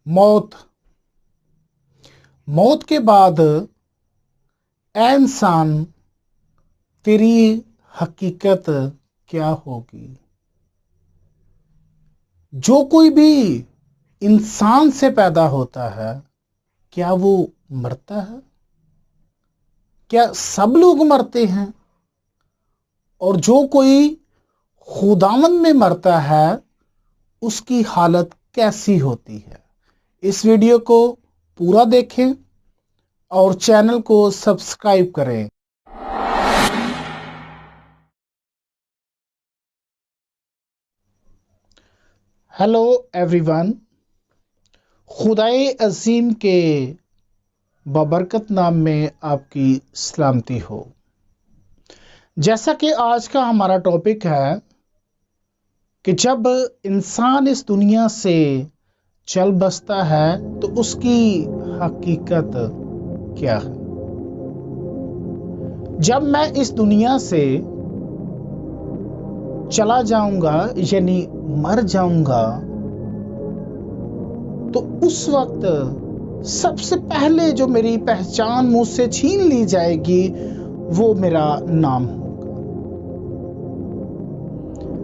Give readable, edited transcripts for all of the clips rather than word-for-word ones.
मौत मौत के बाद ऐ इंसान तेरी हकीकत क्या होगी। जो कोई भी इंसान से पैदा होता है, क्या वो मरता है? क्या सब लोग मरते हैं? और जो कोई खुदावंद में मरता है, उसकी हालत कैसी होती है? इस वीडियो को पूरा देखें और चैनल को सब्सक्राइब करें। हेलो एवरीवन, खुदाए अजीम के बबरकत नाम में आपकी सलामती हो। जैसा कि आज का हमारा टॉपिक है कि जब इंसान इस दुनिया से चल बसता है तो उसकी हकीकत क्या है। जब मैं इस दुनिया से चला जाऊंगा यानी मर जाऊंगा, तो उस वक्त सबसे पहले जो मेरी पहचान मुझसे छीन ली जाएगी वो मेरा नाम होगा।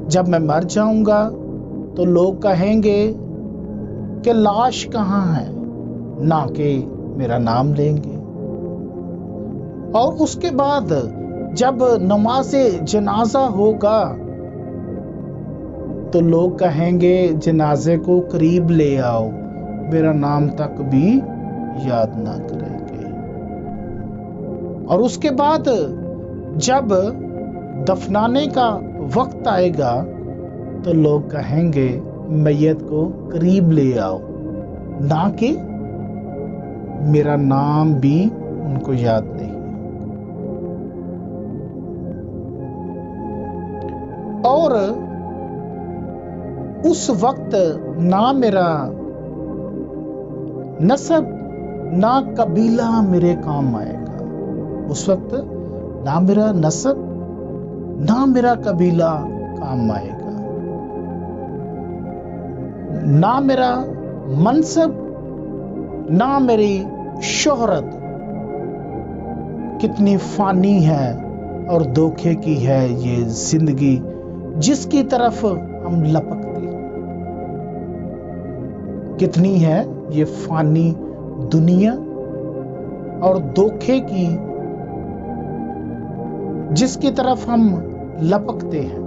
जब मैं मर जाऊंगा तो लोग कहेंगे कि लाश कहाँ है, ना कि मेरा नाम लेंगे। और उसके बाद जब नमाज़े जनाजा होगा तो लोग कहेंगे जनाजे को करीब ले आओ, मेरा नाम तक भी याद ना करेंगे। और उसके बाद जब दफनाने का वक्त आएगा तो लोग कहेंगे मैयत को करीब ले आओ, ना कि मेरा नाम भी उनको याद नहीं। और उस वक्त ना मेरा नस्ब ना कबीला मेरे काम आएगा। उस वक्त ना मेरा नस्ब ना मेरा कबीला काम आएगा, ना मेरा मनसब ना मेरी शोहरत कितनी फानी है और धोखे की है ये जिंदगी जिसकी तरफ हम लपकते। कितनी है ये फानी दुनिया और धोखे की जिसकी तरफ हम लपकते हैं।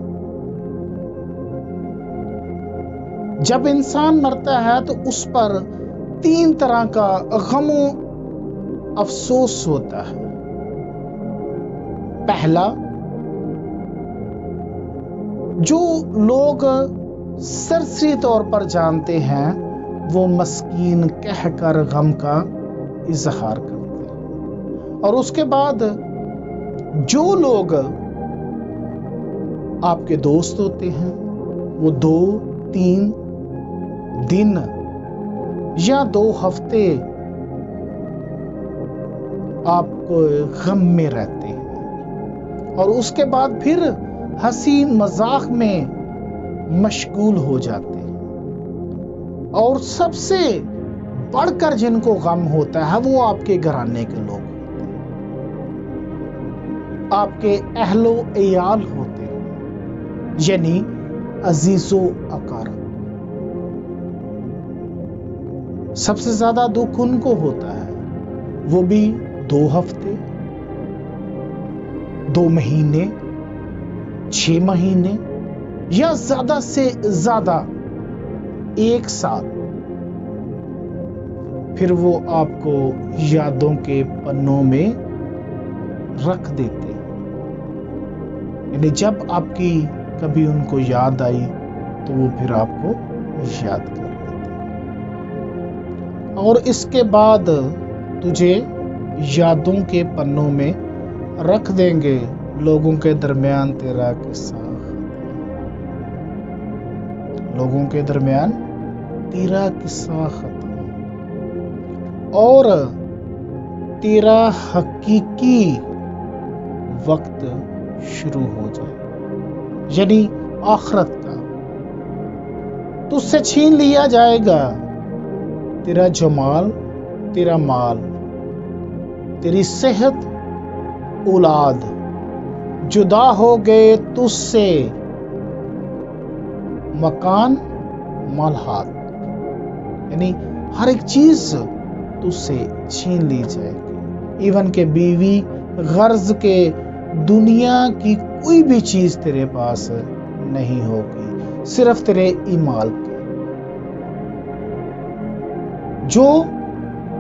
जब इंसान मरता है तो उस पर 3 तरह का गमो अफसोस होता है। पहला, जो लोग सरसरी तौर पर जानते हैं वो मस्कीन कहकर गम का इजहार करते हैं। और उसके बाद जो लोग आपके दोस्त होते हैं वो 2-3 दिन या 2 हफ्ते आपको गम में रहते हैं और उसके बाद फिर हंसी मजाक में मशगूल हो जाते हैं। और सबसे बढ़कर जिनको गम होता है वो आपके घराने के लोग होते हैं, आपके अहलो एयाल होते हैं, यानी अजीजो अकार। सबसे ज्यादा दुख उनको होता है, वो भी 2 हफ्ते, 2 महीने, 6 महीने या ज्यादा से ज्यादा 1 साल। फिर वो आपको यादों के पन्नों में रख देते हैं, यानी जब आपकी कभी उनको याद आई तो वो फिर आपको याद कर लेते हैं। और इसके बाद तुझे यादों के पन्नों में रख देंगे, लोगों के दरमियान तेरा किस्सा, लोगों के दरमियान तेरा किस्सा खत्म और तेरा हकीकी वक्त शुरू हो जाए, यानी आखिरत का तुझसे छीन लिया जाएगा तेरा जमाल, तेरा माल, तेरी सेहत, औलाद जुदा हो गए तुझसे, मकान, मालहात, यानी हर एक चीज तुझसे छीन ली जाएगी। इवन के बीवी, गर्ज के, दुनिया की कोई भी चीज तेरे पास नहीं होगी, सिर्फ तेरे ईमाल की, जो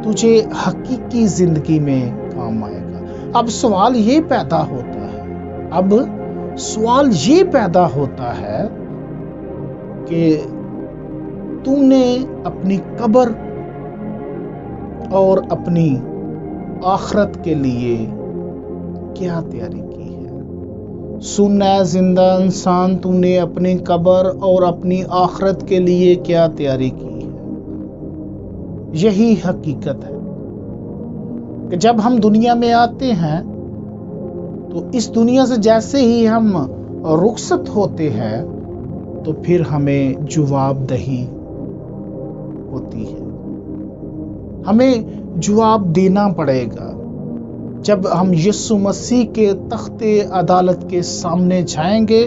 तुझे हकीकी जिंदगी में काम आएगा। अब सवाल ये पैदा होता है कि तूने अपनी कब्र और अपनी आखिरत के लिए क्या तैयारी की है? सुन ऐ जिंदा इंसान, तूने अपनी कब्र और अपनी आखिरत के लिए क्या तैयारी की है? यही हकीकत है कि जब हम दुनिया में आते हैं तो इस दुनिया से जैसे ही हम रुखसत होते हैं तो फिर हमें जवाबदेही होती है, हमें जवाब देना पड़ेगा। जब हम यीशु मसीह के तख्ते अदालत के सामने जाएंगे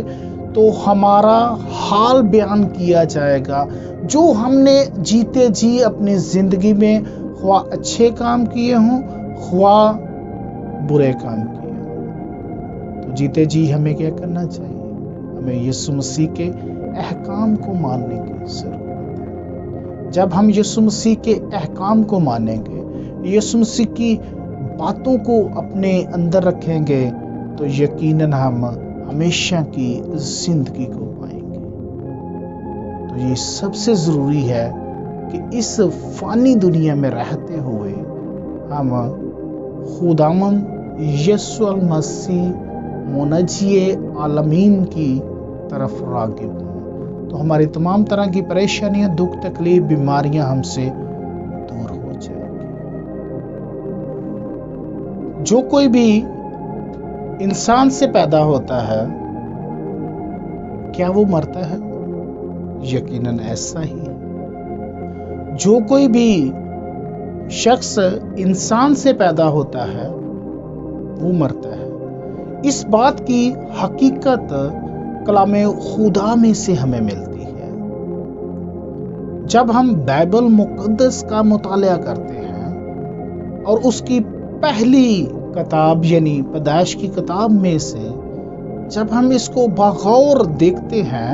तो हमारा हाल बयान किया जाएगा, जो हमने जीते जी अपनी जिंदगी में ख्वा अच्छे काम किए हों, ख्वा बुरे काम किए हों। तो जीते जी हमें क्या करना चाहिए? हमें यीशु मसीह के अहकाम को मानने की जरूरत है। जब हम यीशु मसीह के अहकाम को मानेंगे, यीशु मसीह की बातों को अपने अंदर रखेंगे, तो यकीनन हम हमेशा की जिंदगी को पाएंगे। तो ये सबसे ज़रूरी है कि इस फ़ानी दुनिया में रहते हुए हम खुदावंद यीशु मसीह मुनज्जी आलमीन की तरफ राग़िब हों, तो हमारी तमाम तरह की परेशानियां, दुख, तकलीफ, बीमारियां हमसे दूर हो जाएंगी। जो कोई भी इंसान से पैदा होता है, क्या वो मरता है? यकीनन ऐसा ही है। जो कोई भी शख्स इंसान से पैदा होता है वो मरता है। इस बात की हकीकत कलामे खुदा में से हमें मिलती है। जब हम बाइबल मुक़द्दस का मुताला करते हैं और उसकी पहली किताब यानी पैदाइश की किताब में से जब हम इसको बगौर देखते हैं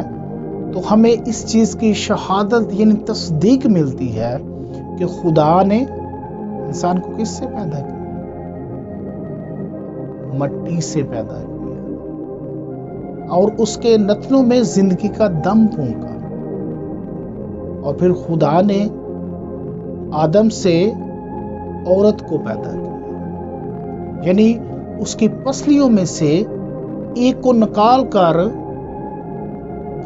तो हमें इस चीज़ की शहादत यानी तस्दीक मिलती है कि खुदा ने इंसान को किससे पैदा किया? मट्टी से पैदा किया और उसके नथनों में जिंदगी का दम फूंका, और फिर खुदा ने आदम से औरत को पैदा किया, यानी उसकी पसलियों में से एक को निकाल कर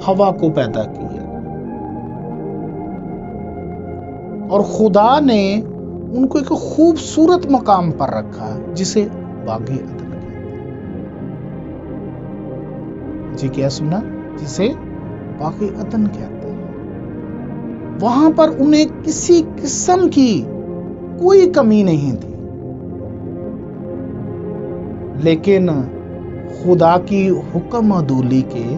हवा को पैदा किया, और खुदा ने उनको एक खूबसूरत मकाम पर रखा जिसे बागे अदन कहते हैं। जी क्या सुना? जिसे बागे अदन कहते हैं। वहां पर उन्हें किसी किस्म की कोई कमी नहीं थी, लेकिन खुदा की हुक्म अदूली के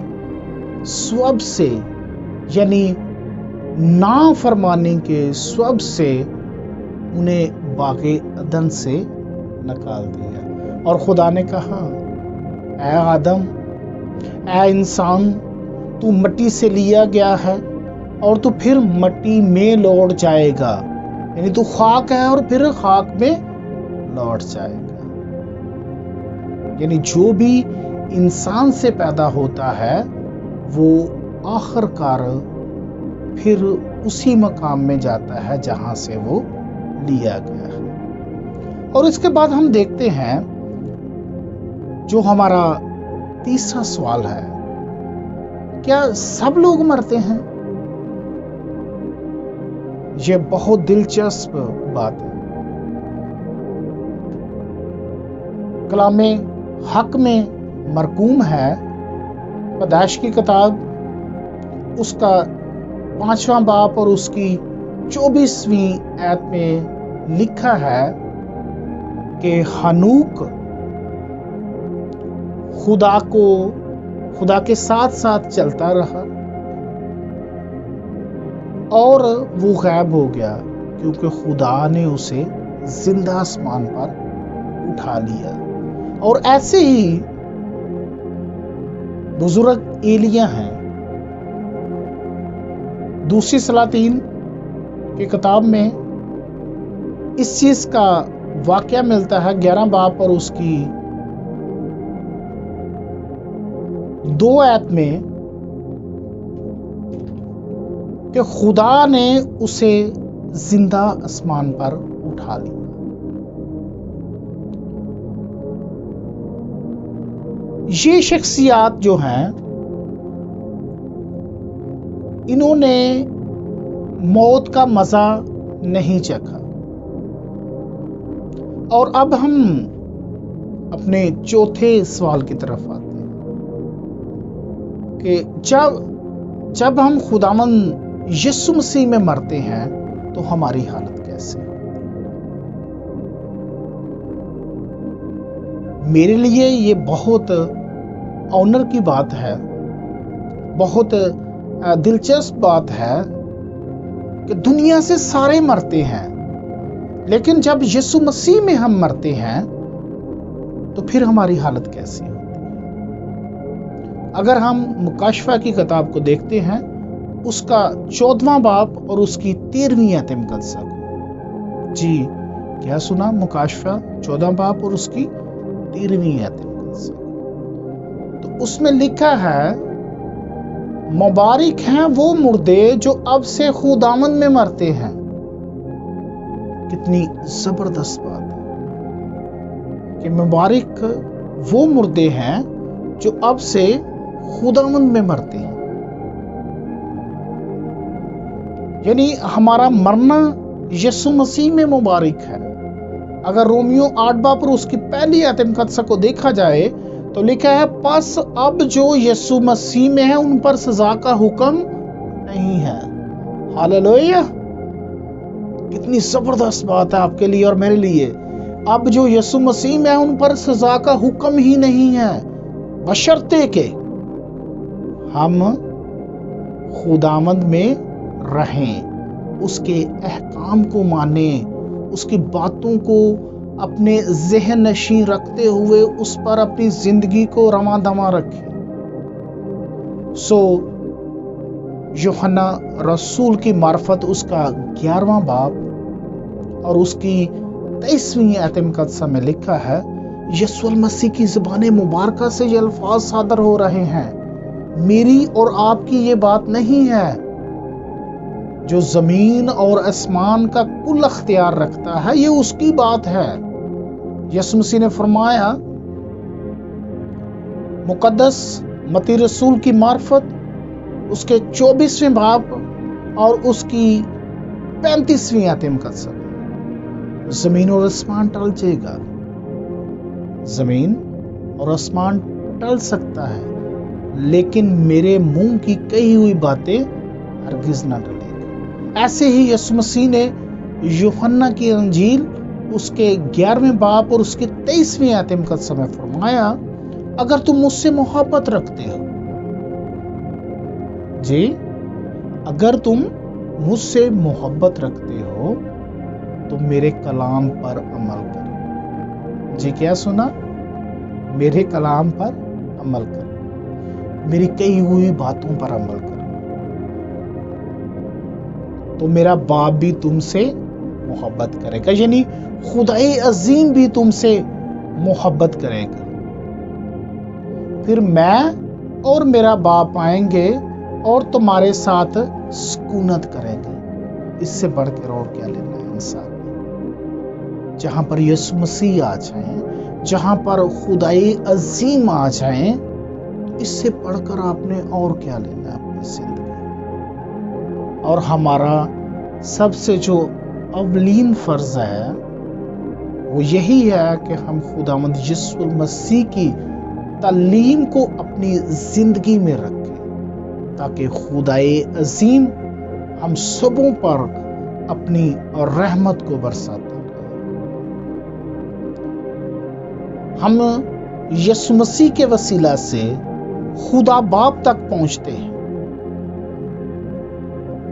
स्वब से यानी नाफरमानी के स्वब से उन्हें बागे अदन से निकाल दिया। और खुदा ने कहा, ऐ आदम, ऐ इंसान, तू मिट्टी से लिया गया है और तू फिर मिट्टी में लौट जाएगा, यानी तू खाक है और फिर खाक में लौट जाएगा। यानी जो भी इंसान से पैदा होता है वो आखिरकार फिर उसी मकाम में जाता है जहां से वो लिया गया है। और इसके बाद हम देखते हैं जो हमारा तीसरा सवाल है, क्या सब लोग मरते हैं? यह बहुत दिलचस्प बात है। कलामे हक में मरकूम है, पैदाइश की किताब उसका 5वां बाब और उसकी 24वीं आयत में लिखा है कि हनूक खुदा के साथ साथ चलता रहा और वो गायब हो गया, क्योंकि खुदा ने उसे जिंदा आसमान पर उठा लिया। और ऐसे ही बुजुर्ग एलिया हैं। दूसरी सलातीन की किताब में इस चीज का वाकया मिलता है 11 बाब और उसकी 2 आयत में कि खुदा ने उसे जिंदा आसमान पर उठा लिया। ये शख्सियात जो हैं, इन्होंने मौत का मजा नहीं चखा। और अब हम अपने चौथे सवाल की तरफ आते हैं कि जब हम खुदावंद यीशु मसीह में मरते हैं तो हमारी हालत कैसे है? मेरे लिए ये बहुत ऑनर की बात है, बहुत दिलचस्प बात है कि दुनिया से सारे मरते हैं, लेकिन जब यीशु मसीह में हम मरते हैं तो फिर हमारी हालत कैसी होती है? अगर हम मुकाशफा की किताब को देखते हैं, उसका 14वां बाब और उसकी 13वीं आयत मुकद्दसा को, जी क्या सुना? मुकाशफा 14 बाब और उसकी 13वीं आयत मुकद्दसा। तो उसमें लिखा है, मुबारक हैं वो मुर्दे जो अब से खुदावंद में मरते हैं। कितनी जबरदस्त बात है कि मुबारक वो मुर्दे हैं जो अब से खुदावंद में मरते हैं। यानी हमारा मरना यीशु मसीह में मुबारक है। अगर रोमियो 8 बाब पर उसकी पहली आयत मुकद्दसा को देखा जाए तो लिखा है, पस अब जो यीशु मसीह में है उन पर सजा का हुक्म नहीं है। हालेलुया! कितनी जबरदस्त बात है आपके लिए और मेरे लिए। अब जो यीशु मसीह में है उन पर सजा का हुक्म ही नहीं है, बशर्ते के हम खुदावंद में रहें, उसके अहकाम को मानें, उसकी बातों को अपने ज़हन नशीं रखते हुए उस पर अपनी जिंदगी को रवां दवा रखें। यूहन्ना रसूल की मार्फत उसका 11वां बाब और उसकी 23वीं आयत मुकद्दसा में लिखा है, यीशु मसीह की ज़ुबान मुबारका से ये अल्फाज सादर हो रहे हैं, मेरी और आपकी ये बात नहीं है। जो जमीन और आसमान का कुल अख्तियार रखता है, ये उसकी बात है। यीशु मसीह ने फरमाया मुकद्दस मत्ती रसूल की मार्फत उसके 24वें बाब और उसकी 35वीं आयत मुकद्दसा, जमीन और आसमान टल जाएगा, जमीन और आसमान टल सकता है, लेकिन मेरे मुंह की कही हुई बातें हरगिज ना टलेगी। ऐसे ही यीशु मसीह ने यूहन्ना की अंजील उसके 11वें बाब और उसके 23वीं आयत मुकद्दसा में फरमाया, अगर तुम मुझसे मोहब्बत रखते हो, जी अगर तुम मुझसे मोहब्बत रखते हो तो मेरे कलाम पर अमल करो। जी क्या सुना? मेरे कलाम पर अमल करो, मेरी कही हुई बातों पर अमल करो, तो मेरा बाप भी तुमसे मोहब्बत करेगा, यानी खुदाई अजीम भी तुमसे मोहब्बत करेगा। फिर मैं और मेरा बाप आएंगे और तुम्हारे साथ सुकूनत करेंगे। इससे बढ़कर और क्या लेना है इंसान ने? जहां पर यीशु मसीह आ जाए, जहां पर खुदाई अजीम आ जाए, तो इससे बढ़कर आपने और क्या लेना है अपनी जिंदगी? और हमारा सबसे जो अवलीन फर्ज है वो यही है कि हम खुदावंद यीशु मसीह की तालीम को अपनी जिंदगी में रखें, ताकि खुदाए अजीम हम सबों पर اپنی رحمت کو برساتا رہا۔ ہم یسوع مسیح کے وسیلہ سے خدا باپ تک پہنچتے ہیں۔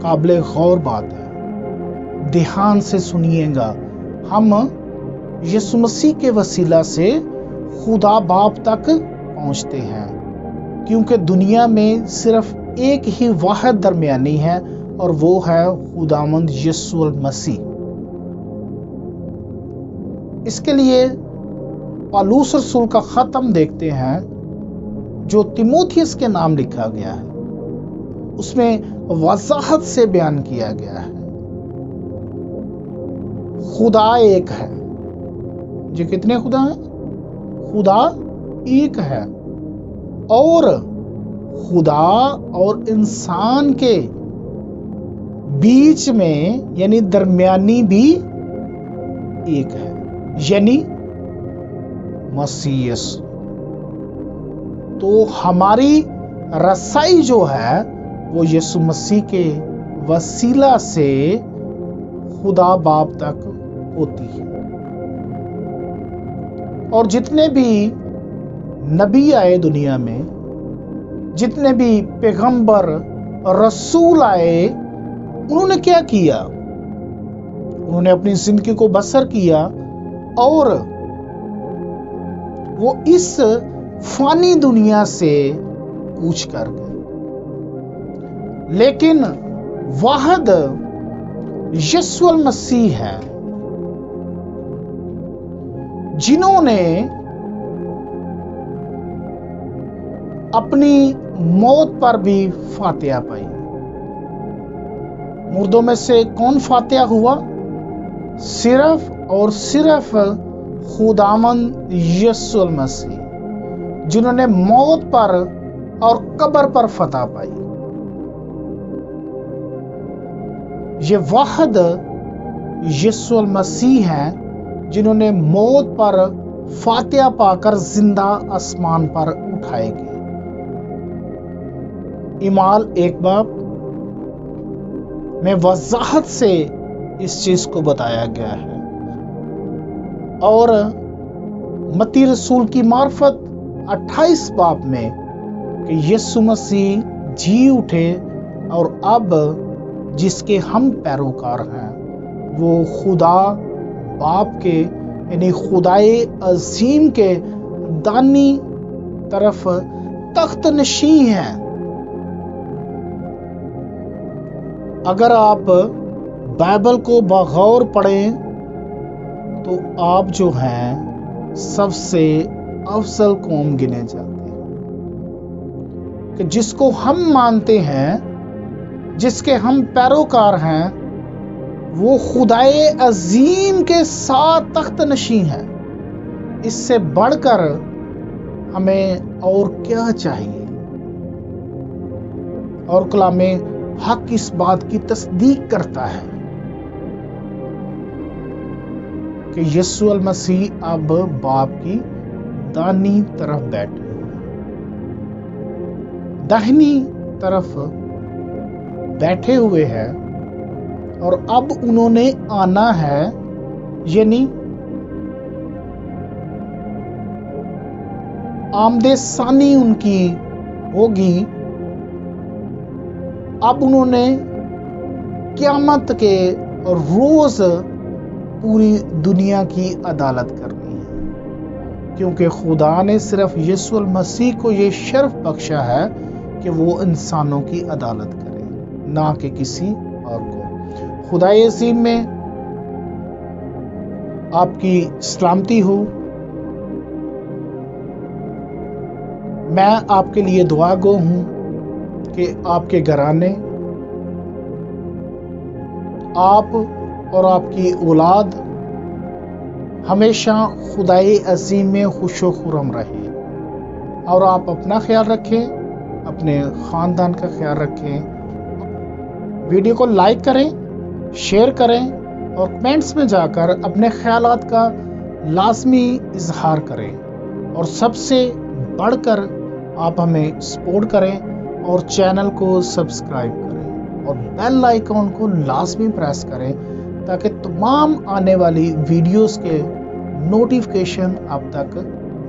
قابل غور بات ہے، دھیان سے سنیے گا، ہم یسوع مسیح کے وسیلہ سے خدا باپ تک پہنچتے ہیں، کیونکہ دنیا میں صرف ایک ہی واحد درمیانی ہے اور وہ ہے خداوند یسوع المسیح۔ اس کے لیے پالوس رسول کا خط ہم دیکھتے ہیں جو تیموتھیوس کے نام لکھا گیا ہے، اس میں وضاحت سے بیان کیا گیا ہے خدا ایک ہے۔ جو کتنے خدا ہیں؟ خدا ایک ہے، اور خدا اور انسان کے بیچ میں یعنی درمیانی بھی ایک ہے، یعنی مسیح یسوع۔ تو ہماری رسائی جو ہے وہ یسوع مسیح کے وسیلہ سے خدا باپ تک ہوتی ہے۔ اور جتنے بھی نبی آئے دنیا میں، جتنے بھی پیغمبر رسول آئے، انہوں نے کیا کیا؟ انہوں نے اپنی زندگی کو بسر کیا اور وہ اس فانی دنیا سے کوچ کر گئے، لیکن واحد یسوع المسیح ہے جنہوں نے اپنی موت پر بھی فاتحہ پائی۔ مردوں میں سے کون فاتحہ ہوا؟ صرف اور صرف خداوند یسوع المسیح، جنہوں نے موت پر اور قبر پر فتح پائی۔ یہ واحد یسوع المسیح ہیں جنہوں نے موت پر فاتحہ پا کر زندہ آسمان پر اٹھائے گئے۔ اعمال 1 میں وضاحت سے اس چیز کو بتایا گیا ہے، اور متی رسول کی معرفت 28 میں کہ یسوع مسیح جی اٹھے اور اب جس کے ہم پیروکار ہیں وہ خدا باپ کے یعنی خدائے عظیم کے دانی طرف تخت نشین ہیں۔ اگر آپ بائبل کو بغور پڑھیں تو آپ جو ہیں سب سے افضل قوم گنے جاتے ہیں، کہ جس کو ہم مانتے ہیں، جس کے ہم پیروکار ہیں، وہ خدائے عظیم کے ساتھ تخت نشین ہے۔ اس سے بڑھ کر ہمیں اور کیا چاہیے؟ اور کلام حق اس بات کی تصدیق کرتا ہے کہ یسوع المسیح اب باپ کی دانی طرف بیٹھے ہوئے، داہنی طرف بیٹھے ہوئے ہیں، اور اب انہوں نے آنا ہے، یعنی آمد ثانی ان کی ہوگی۔ اب انہوں نے قیامت کے روز پوری دنیا کی عدالت کرنی ہے، کیونکہ خدا نے صرف یسوع المسیح کو یہ شرف بخشا ہے کہ وہ انسانوں کی عدالت کرے، نہ کہ کسی اور کو۔ خدائے عظیم میں آپ کی سلامتی ہو۔ میں آپ کے لیے دعا گو ہوں کہ آپ کے گھرانے، آپ اور آپ کی اولاد ہمیشہ خدائے عظیم میں خوش و خرم رہے، اور آپ اپنا خیال رکھیں، اپنے خاندان کا خیال رکھیں۔ ویڈیو کو لائک کریں، شیئر کریں، اور کمنٹس میں جا کر اپنے خیالات کا لازمی اظہار کریں، اور سب سے بڑھ کر آپ ہمیں سپورٹ کریں اور چینل کو سبسکرائب کریں۔ اور بیل آئیکن کو لازمی پریس کریں تاکہ تمام آنے والی ویڈیوز کے نوٹیفیکیشن آپ تک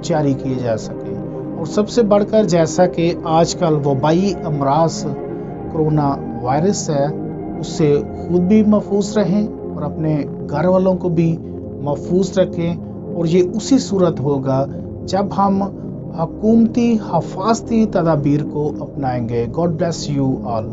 جاری کیے جا سکے. اور سب سے بڑھ کر جیسا کہ آج کل وبائی امراض کرونا وائرس ہے، اس سے خود بھی محفوظ رہیں اور اپنے گھر والوں کو بھی محفوظ رکھیں. اور یہ اسی صورت ہوگا جب ہم حکومتی حفاظتی تدابیر کو اپنائیں گے. God bless you all.